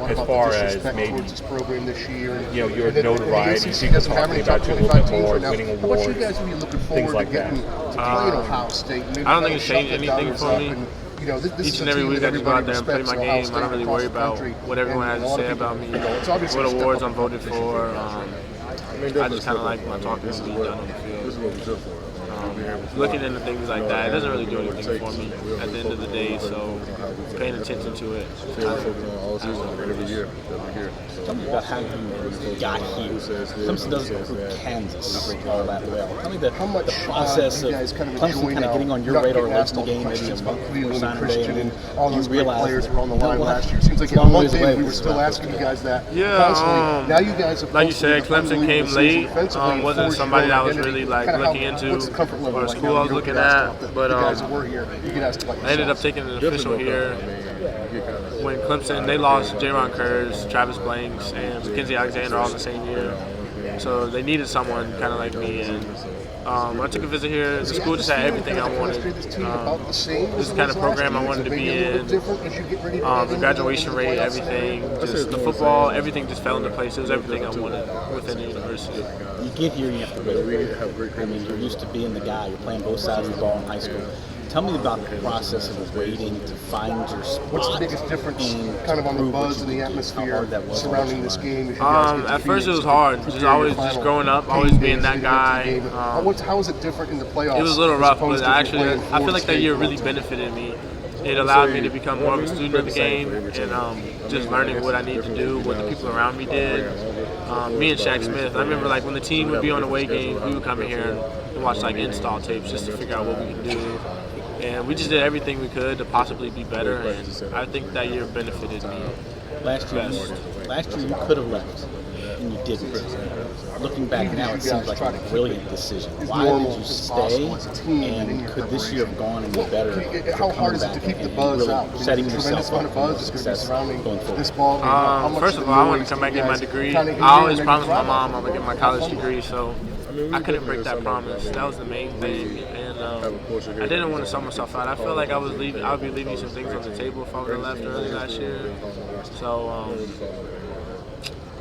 as far as maybe this program this year, your notoriety, people talking about you a little bit more, winning awards, how much you guys would be looking things forward like to getting that. to play at Ohio State? I don't think it's changed anything for me. Each and every week I just go out there and play my game. I don't really worry about what everyone has to say about me, what awards I'm voted for. I just kind of like my talking to be done on the field. Looking into things like that, it doesn't really do anything for me at the end of the day, so paying attention to it. Tell me about how you got here. Clemson doesn't recruit Kansas all that well. Tell me the process of Clemson kind of getting on your radar late in the game, maybe a month before Saturday, and then you realize that on the line last year. Seems like in one day we were still asking you guys that. Yeah, now you guys have, like you said, Clemson came late. Wasn't somebody that I was really looking into or a school I was looking at, but I ended up taking an official here when Clemson, they lost Jaron Kurz, Travis Blanks, and Mackenzie Alexander all in the same year. So they needed someone kind of like me, and when I took a visit here, the school just had everything I wanted. This is the kind of program I wanted to be in. The graduation rate, everything, just the football, everything just fell into place. It was everything I wanted within the university. You get here and you have to wait. I mean, you're used to being the guy. You're playing both sides of the ball in high school. Tell me about the process of waiting to find your spot. What's the biggest difference kind of on the buzz and the atmosphere surrounding this game? At first it was hard. Just growing up, always being that guy. How is it different in the playoffs? It was a little rough, but actually I feel like that year really benefited me. It allowed me to become more of a student of the game and just learning what I need to do, what the people around me did. Me and Shaq Smith, I remember when the team would be on away games, we would come in here and watch install tapes just to figure out what we could do. And we just did everything we could to possibly be better, and I think that year benefited me. Last year you could have left, and you didn't. Looking back now, it seems like a brilliant decision. Why did you stay, and could this year have gone and be better? How hard is it to keep the buzz out? Setting yourself up for success going forward. First of all, I wanted to come back and get my degree. I always promised my mom I would get my college degree, so I couldn't break that promise. That was the main thing, and I didn't want to sell myself out. I felt like I would be leaving some things on the table if I would have left early last year. So,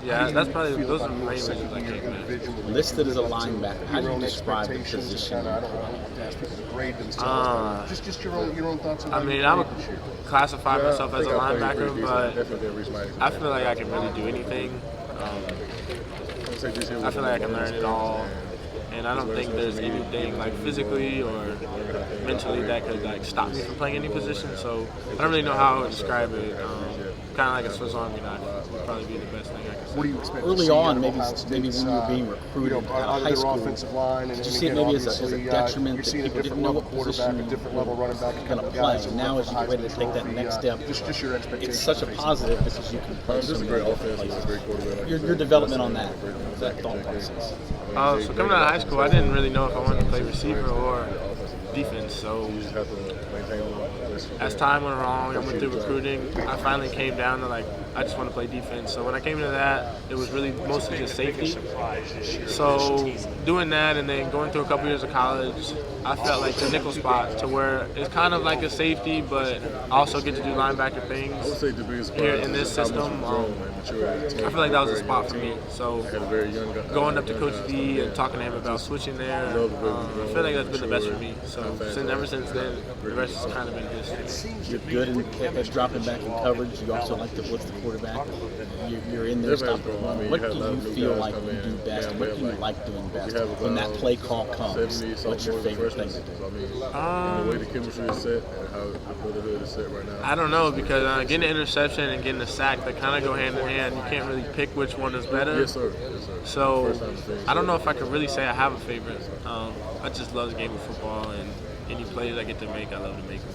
yeah, those are the main reasons I came back. Listed as a linebacker, how do you describe the position? Just your own thoughts on I mean, I would classify myself as a linebacker, but I feel like I can really do anything. I feel like I can learn it all, and I don't think there's anything physically or mentally that could stop me from playing any position. So I don't really know how I would describe it. Kind of like a Swiss Army knife would probably be the best thing I could say. What do you expect? Early on, maybe when you were being recruited out of high school, did you see it maybe as a detriment that people didn't know what position you were going to play? Now, as you get ready to take that next step, it's such a positive because you can play so many different places. Your development on that thought process. So coming out of high school, I didn't really know if I wanted to play receiver or defense. So as time went along, I went through recruiting. I finally came down to I just want to play defense. So when I came into that, it was really mostly just safety. So doing that and then going through a couple years of college, I felt like the nickel spot to where it's kind of like a safety, but I also get to do linebacker things here in this system. I feel like that was a spot for me. So going up to Coach D and talking to him about switching there, I feel like that's been the best for me. So ever since then, the rest has kind of been history. You're good at dropping back in coverage. You also like to blitz the quarterback. You're in there stopping the run. What do you feel like you do best? What do you like doing best when that play call comes? What's your favorite thing to do? The way the chemistry is set and how the brotherhood is set right now. I don't know, because getting an interception and getting a sack, they kind of go hand in hand. You can't really pick which one is better. Yes, sir. Yes, sir. So I don't know if I could really say I have a favorite. I just love the game of football, and any plays I get to make, I love to make them.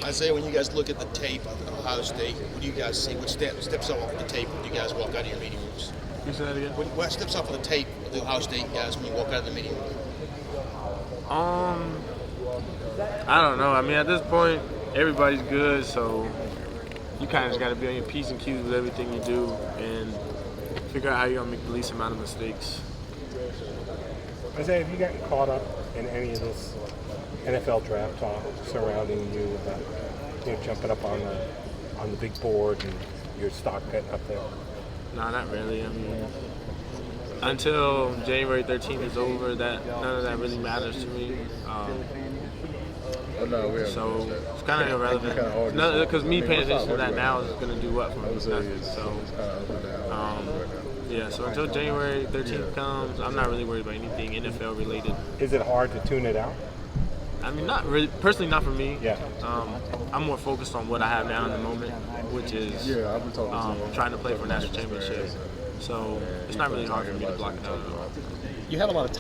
Isaiah, when you guys look at the tape of Ohio State, what do you guys see? What steps off the tape when you guys walk out of your meeting rooms? Can you say that again? What steps off of the tape of the Ohio State guys when you walk out of the meeting room? I don't know. I mean, at this point, everybody's good, so you kind of just got to be on your P's and Q's with everything you do and figure out how you're going to make the least amount of mistakes. Isaiah, have you gotten caught up in any of this NFL draft talk surrounding you about jumping up on the big board and your stock getting up there? No, not really. I mean, until January 13th is over, that none of that really matters to me. So it's kind of irrelevant. Because me paying attention to that now is going to do what for me? Nothing. So, yeah. So until January 13th comes, I'm not really worried about anything NFL related. Is it hard to tune it out? I mean, not really. Personally, not for me. Yeah. I'm more focused on what I have now in the moment, which is trying to play for a national championship. So it's not really hard for me to block it out at all. You have a lot of